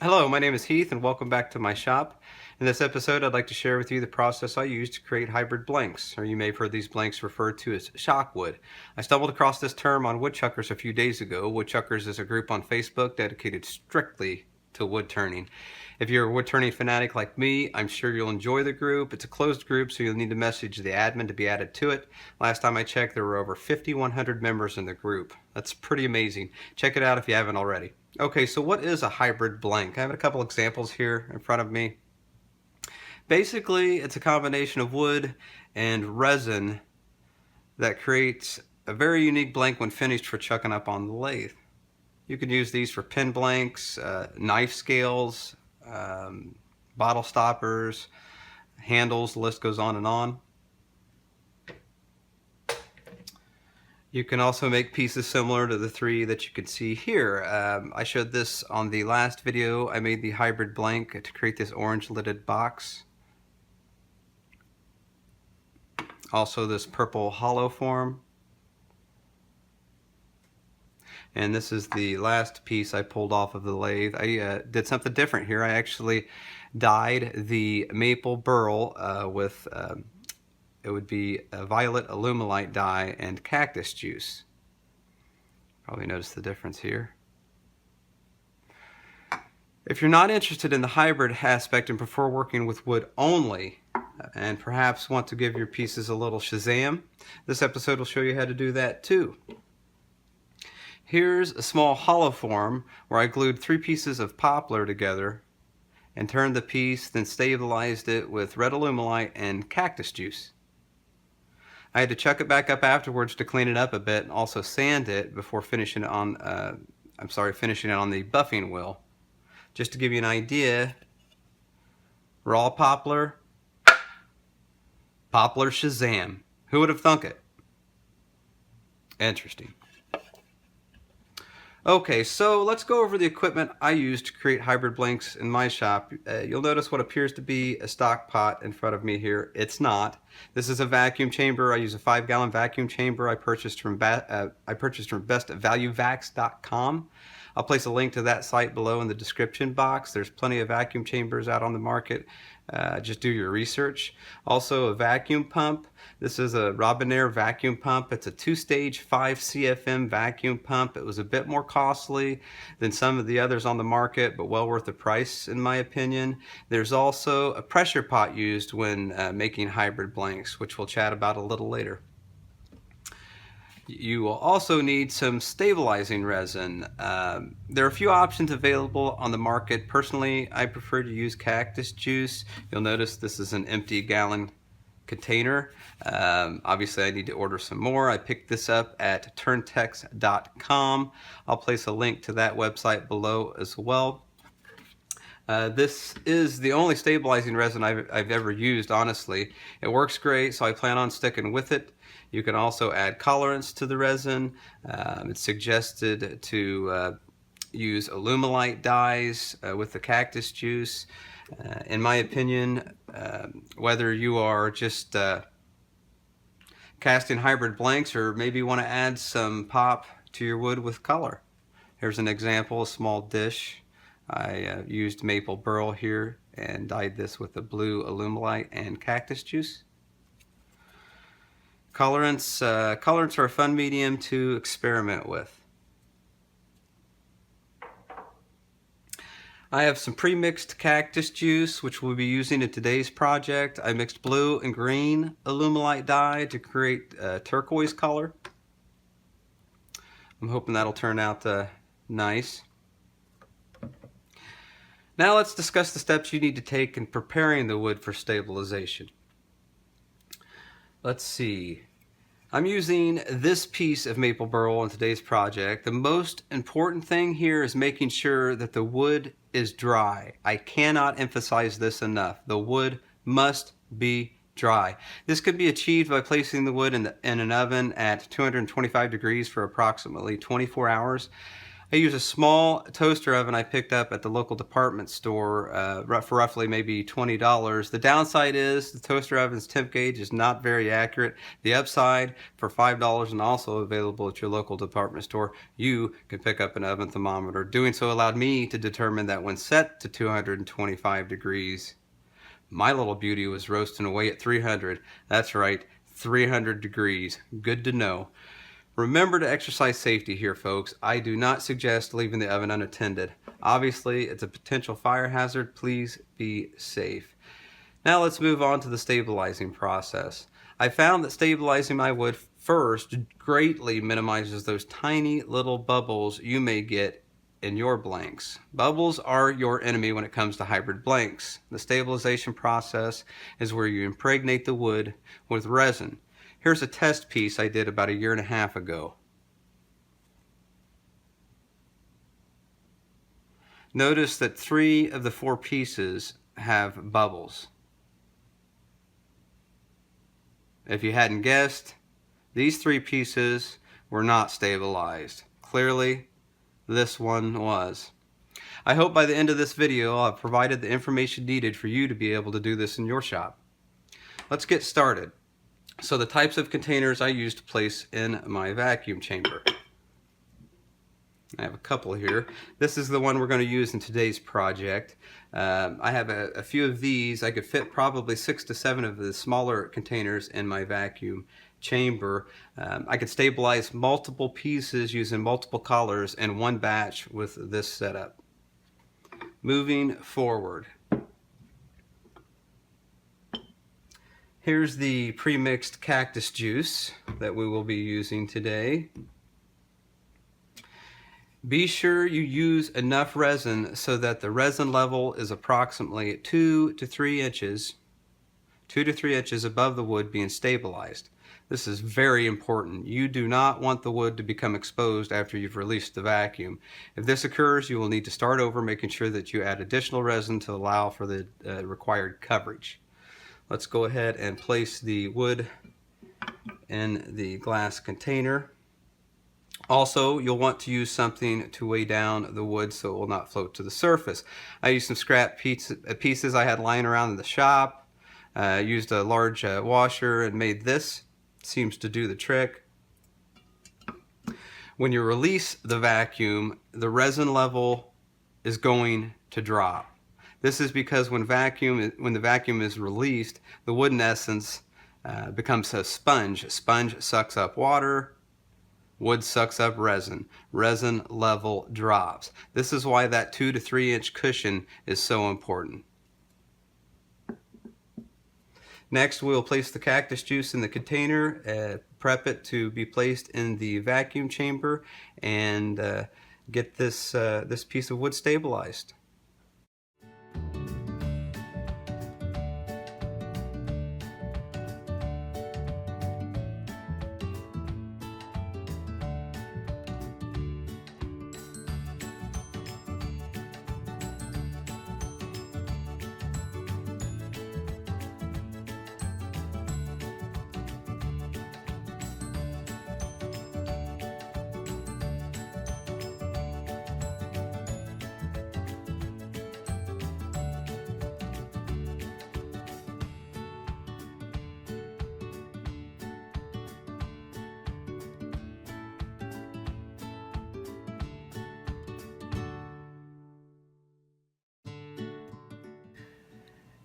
Hello, my name is Heath and welcome back to my shop. In this episode, I'd like to share with you the process I use to create hybrid blanks, or you may have heard these blanks referred to as shockwood. I stumbled across this term on Woodchuckers a few days ago. Woodchuckers is a group on Facebook dedicated strictly to wood turning. If you're a wood turning fanatic like me, I'm sure you'll enjoy the group. It's a closed group, so you'll need to message the admin to be added to it. Last time I checked, there were over 5,100 members in the group. That's pretty amazing. Check it out if you haven't already. Okay, so what is a hybrid blank? I have a couple examples here in front of me. Basically, it's a combination of wood and resin that creates a very unique blank when finished for chucking up on the lathe. You can use these for pen blanks, knife scales, bottle stoppers, handles, the list goes on and on. You can also make pieces similar to the three that you can see here. I showed this on the last video. I made the hybrid blank to create this orange lidded box. Also this purple hollow form. And this is the last piece I pulled off of the lathe. I did something different here. I actually dyed the maple burl with it would be a violet alumilite dye and cactus juice. Probably notice the difference here. If you're not interested in the hybrid aspect and prefer working with wood only, and perhaps want to give your pieces a little Shazam, this episode will show you how to do that too. Here's a small hollow form where I glued 3 pieces of poplar together and turned the piece, then stabilized it with red alumilite and cactus juice. I had to chuck it back up afterwards to clean it up a bit and also sand it before finishing it on finishing it on the buffing wheel. Just to give you an idea, raw poplar, poplar Shazam. Who would have thunk it? Interesting. Okay, so let's go over the equipment I use to create hybrid blanks in my shop. You'll notice what appears to be a stock pot in front of me here. It's not. This is a vacuum chamber. I use a 5-gallon vacuum chamber I purchased from bestvaluevacs.com. I'll place a link to that site below in the description box. There's plenty of vacuum chambers out on the market. Just do your research. Also a vacuum pump. This is a Robinair vacuum pump. It's a 2-stage 5 CFM vacuum pump. It was a bit more costly than some of the others on the market, but well worth the price in my opinion. There's also a pressure pot used when making hybrid blanks, which we'll chat about a little later. You will also need some stabilizing resin. There are a few options available on the market. Personally, I prefer to use cactus juice. You'll notice this is an empty gallon container. Obviously, I need to order some more. I picked this up at turntex.com. I'll place a link to that website below as well. This is the only stabilizing resin I've ever used, honestly. It works great, so I plan on sticking with it. You can also add colorants to the resin. It's suggested to use alumilite dyes with the cactus juice. In my opinion, whether you are just casting hybrid blanks or maybe want to add some pop to your wood with color. Here's an example, a small dish. I used maple burl here and dyed this with the blue alumilite and cactus juice. Colorants are a fun medium to experiment with. I have some pre-mixed cactus juice, which we'll be using in today's project. I mixed blue and green alumilite dye to create a turquoise color. I'm hoping that'll turn out nice. Now let's discuss the steps you need to take in preparing the wood for stabilization. Let's see. I'm using this piece of maple burl in today's project. The most important thing here is making sure that the wood is dry. I cannot emphasize this enough. The wood must be dry. This could be achieved by placing the wood in an oven at 225 degrees for approximately 24 hours. I use a small toaster oven I picked up at the local department store for roughly maybe $20. The downside is the toaster oven's temp gauge is not very accurate. The upside, for $5 and also available at your local department store, you can pick up an oven thermometer. Doing so allowed me to determine that when set to 225 degrees, my little beauty was roasting away at 300. That's right, 300 degrees. Good to know. Remember to exercise safety here, folks. I do not suggest leaving the oven unattended. Obviously, it's a potential fire hazard. Please be safe. Now let's move on to the stabilizing process. I found that stabilizing my wood first greatly minimizes those tiny little bubbles you may get in your blanks. Bubbles are your enemy when it comes to hybrid blanks. The stabilization process is where you impregnate the wood with resin. Here's a test piece I did about 1.5 years ago. Notice that 3 of the 4 pieces have bubbles. If you hadn't guessed, these 3 pieces were not stabilized. Clearly, this one was. I hope by the end of this video I'll have provided the information needed for you to be able to do this in your shop. Let's get started. So the types of containers I use to place in my vacuum chamber. I have a couple here. This is the one we're going to use in today's project. I have a few of these. I could fit probably 6 to 7 of the smaller containers in my vacuum chamber. I could stabilize multiple pieces using multiple colors in one batch with this setup. Moving forward. Here's the pre-mixed cactus juice that we will be using today. Be sure you use enough resin so that the resin level is approximately 2 to 3 inches above the wood being stabilized. This is very important. You do not want the wood to become exposed after you've released the vacuum. If this occurs, you will need to start over, making sure that you add additional resin to allow for the required coverage. Let's go ahead and place the wood in the glass container. Also, you'll want to use something to weigh down the wood so it will not float to the surface. I used some scrap pieces I had lying around in the shop. Used a large washer and made this. Seems to do the trick. When you release the vacuum, the resin level is going to drop. This is because when the vacuum is released, the wood in essence becomes a sponge. A sponge sucks up water, wood sucks up resin. Resin level drops. This is why that 2 to 3 inch cushion is so important. Next, we'll place the cactus juice in the container, prep it to be placed in the vacuum chamber, and get this piece of wood stabilized.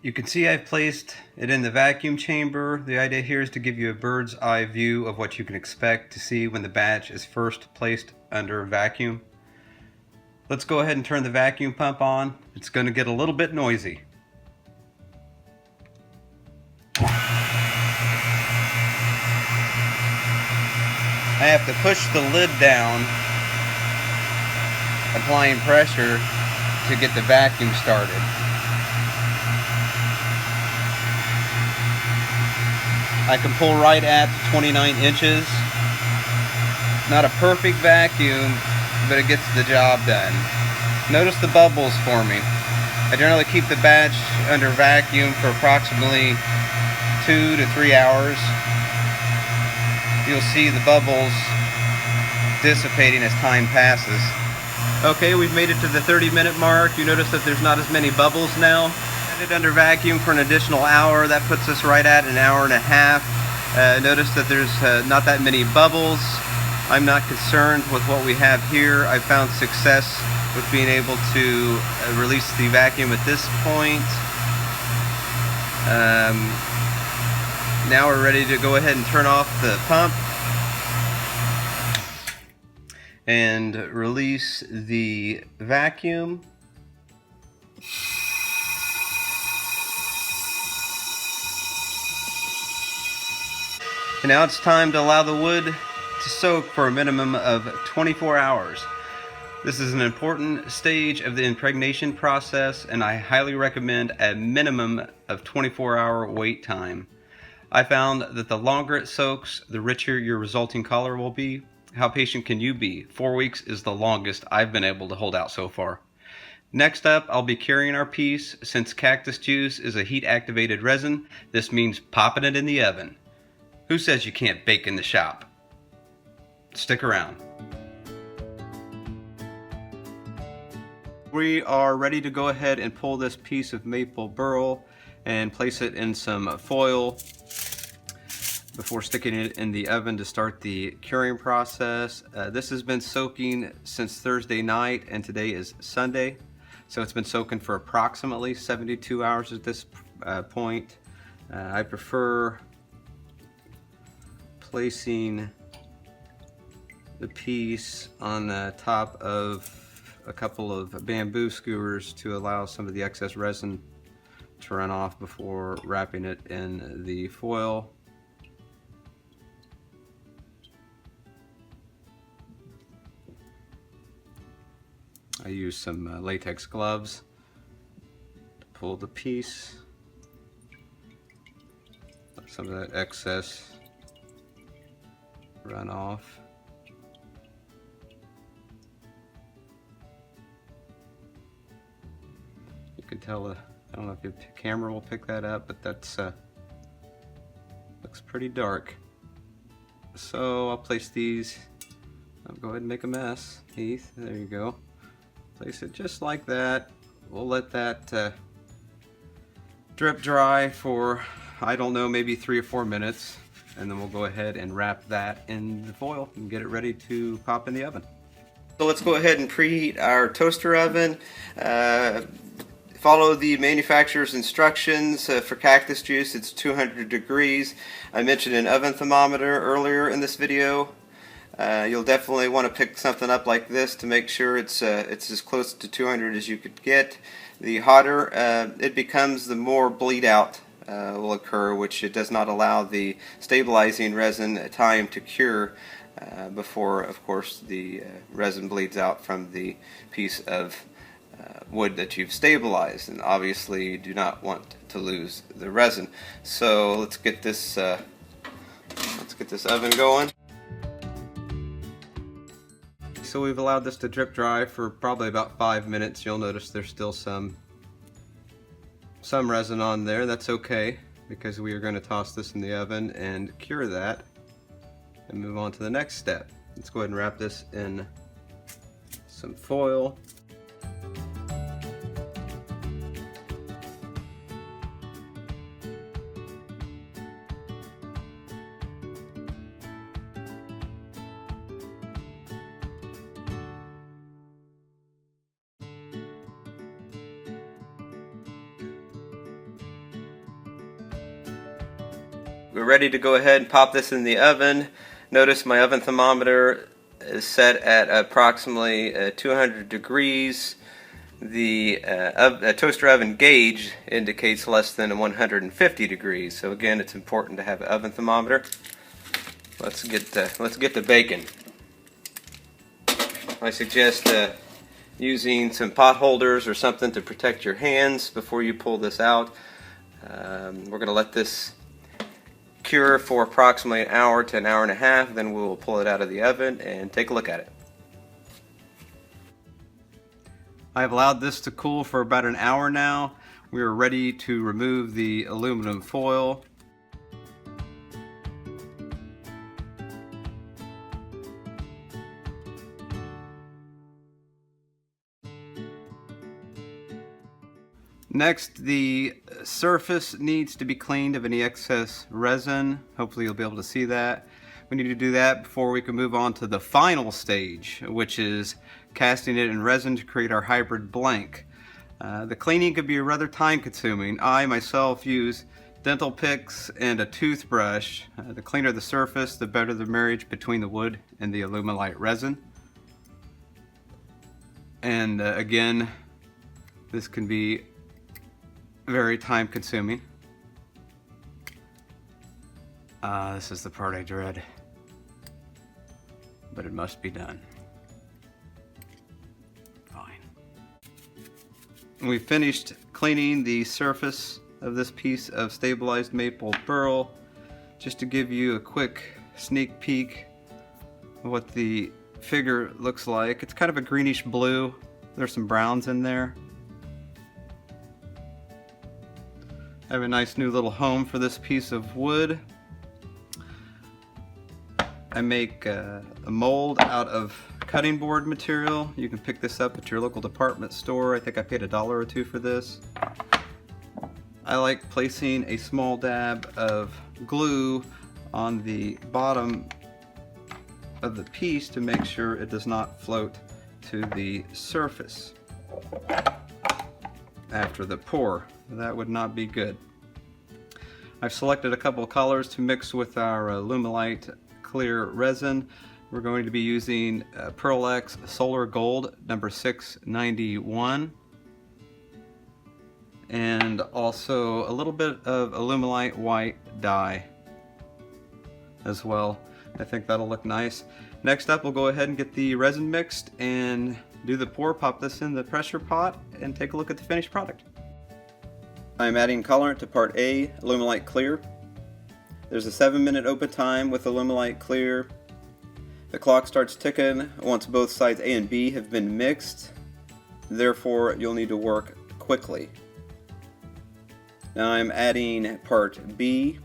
You can see I've placed it in the vacuum chamber. The idea here is to give you a bird's eye view of what you can expect to see when the batch is first placed under vacuum. Let's go ahead and turn the vacuum pump on. It's going to get a little bit noisy. I have to push the lid down, applying pressure to get the vacuum started. I can pull right at 29 inches. Not a perfect vacuum, but it gets the job done. Notice the bubbles forming. I generally keep the batch under vacuum for approximately 2 to 3 hours. You'll see the bubbles dissipating as time passes. Okay, we've made it to the 30-minute mark. You notice that there's not as many bubbles now. Set it under vacuum for an additional hour. That puts us right at an hour and a half. Notice that there's not that many bubbles. I'm not concerned with what we have here. I found success with being able to release the vacuum at this point. Now we're ready to go ahead and turn off the pump and release the vacuum. And now it's time to allow the wood to soak for a minimum of 24 hours. This is an important stage of the impregnation process, and I highly recommend a minimum of 24-hour wait time. I found that the longer it soaks, the richer your resulting color will be. How patient can you be? 4 weeks is the longest I've been able to hold out so far. Next up, I'll be curing our piece. Since cactus juice is a heat-activated resin, this means popping it in the oven. Who says you can't bake in the shop? Stick around. We are ready to go ahead and pull this piece of maple burl and place it in some foil before sticking it in the oven to start the curing process. This has been soaking since Thursday night, and today is Sunday, so it's been soaking for approximately 72 hours at this point. I prefer placing the piece on the top of a couple of bamboo skewers to allow some of the excess resin to run off before wrapping it in the foil. I use some latex gloves to pull the piece. Let some of that excess run off. You can tell, I don't know if your camera will pick that up, but that's looks pretty dark. So I'll place these. I'll go ahead and make a mess, Heath. There you go. Place it just like that. We'll let that drip dry for, I don't know, maybe 3 or 4 minutes, and then we'll go ahead and wrap that in the foil and get it ready to pop in the oven. So let's go ahead and preheat our toaster oven. Follow the manufacturer's instructions. For cactus juice, it's 200 degrees. I mentioned an oven thermometer earlier in this video. You'll definitely want to pick something up like this to make sure it's as close to 200 as you could get. The hotter it becomes, the more bleed out will occur, which it does not allow the stabilizing resin time to cure before, of course, the resin bleeds out from the piece of wood that you've stabilized, and obviously you do not want to lose the resin. So let's get this oven going. So we've allowed this to drip dry for probably about 5 minutes. You'll notice there's still some resin on there. That's okay, because we are going to toss this in the oven and cure that and move on to the next step. Let's go ahead and wrap this in some foil. We're ready to go ahead and pop this in the oven. Notice my oven thermometer is set at approximately 200 degrees. The toaster oven gauge indicates less than 150 degrees. So again, it's important to have an oven thermometer. Let's get the bacon. I suggest using some pot holders or something to protect your hands before you pull this out. We're going to let this cure for approximately an hour to an hour and a half, then we'll pull it out of the oven and take a look at it. I've allowed this to cool for about an hour now. We are ready to remove the aluminum foil. Next, the surface needs to be cleaned of any excess resin. Hopefully you'll be able to see that. We need to do that before we can move on to the final stage, which is casting it in resin to create our hybrid blank. The cleaning could be rather time consuming. I myself use dental picks and a toothbrush. The cleaner the surface, the better the marriage between the wood and the Alumilite resin. And again, this can be very time consuming. This is the part I dread, but it must be done. Fine. We finished cleaning the surface of this piece of stabilized maple burl. Just to give you a quick sneak peek of what the figure looks like. It's kind of a greenish blue. There's some browns in there. I have a nice new little home for this piece of wood. I make a mold out of cutting board material. You can pick this up at your local department store. I think I paid $1 or $2 for this. I like placing a small dab of glue on the bottom of the piece to make sure it does not float to the surface after the pour. That would not be good. I've selected a couple of colors to mix with our Alumilite clear resin. We're going to be using Pearl X Solar Gold number 691, and also a little bit of Alumilite white dye as well. I think that'll look nice. Next up, we'll go ahead and get the resin mixed and do the pour, pop this in the pressure pot, and take a look at the finished product. I'm adding colorant to part A, Alumilite Clear. There's a 7-minute open time with Alumilite Clear. The clock starts ticking once both sides A and B have been mixed. Therefore, you'll need to work quickly. Now I'm adding part B.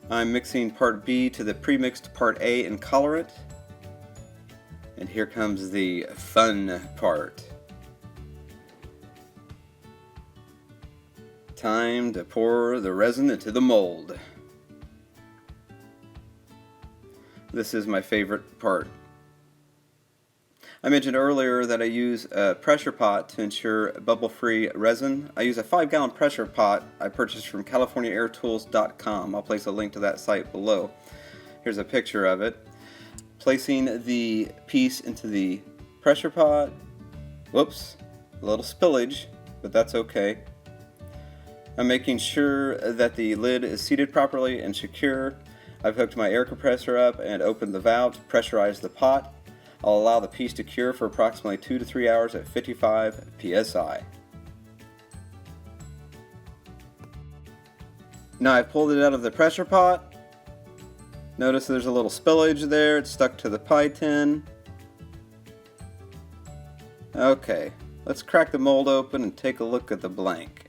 I'm mixing part B to the pre-mixed part A in colorant. And here comes the fun part. Time to pour the resin into the mold. This is my favorite part. I mentioned earlier that I use a pressure pot to ensure bubble-free resin. I use a 5-gallon pressure pot I purchased from CaliforniaAirTools.com. I'll place a link to that site below. Here's a picture of it. Placing the piece into the pressure pot. Whoops, a little spillage, but that's okay. I'm making sure that the lid is seated properly and secure. I've hooked my air compressor up and opened the valve to pressurize the pot. I'll allow the piece to cure for approximately 2 to 3 hours at 55 psi. Now I've pulled it out of the pressure pot. Notice there's a little spillage there. It's stuck to the pie tin. Okay, let's crack the mold open and take a look at the blank.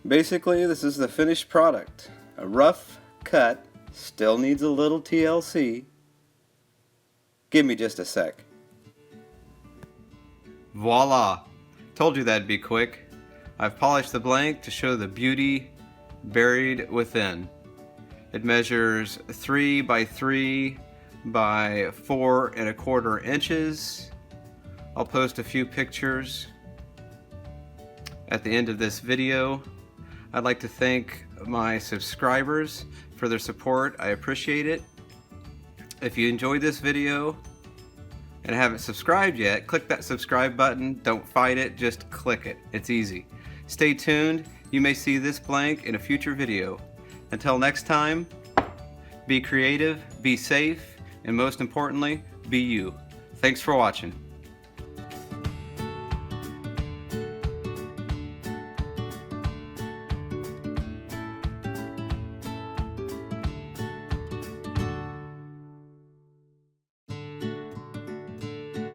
Basically, this is the finished product. A rough cut, still needs a little TLC. Give me just a sec. Voila! Told you that'd be quick. I've polished the blank to show the beauty buried within. It measures 3 by 3 by 4 1/4 inches. I'll post a few pictures at the end of this video. I'd like to thank my subscribers for their support. I appreciate it. If you enjoyed this video and haven't subscribed yet, click that subscribe button. Don't fight it, just click it. It's easy. Stay tuned. You may see this blank in a future video. Until next time, be creative, be safe, and most importantly, be you. Thanks for watching.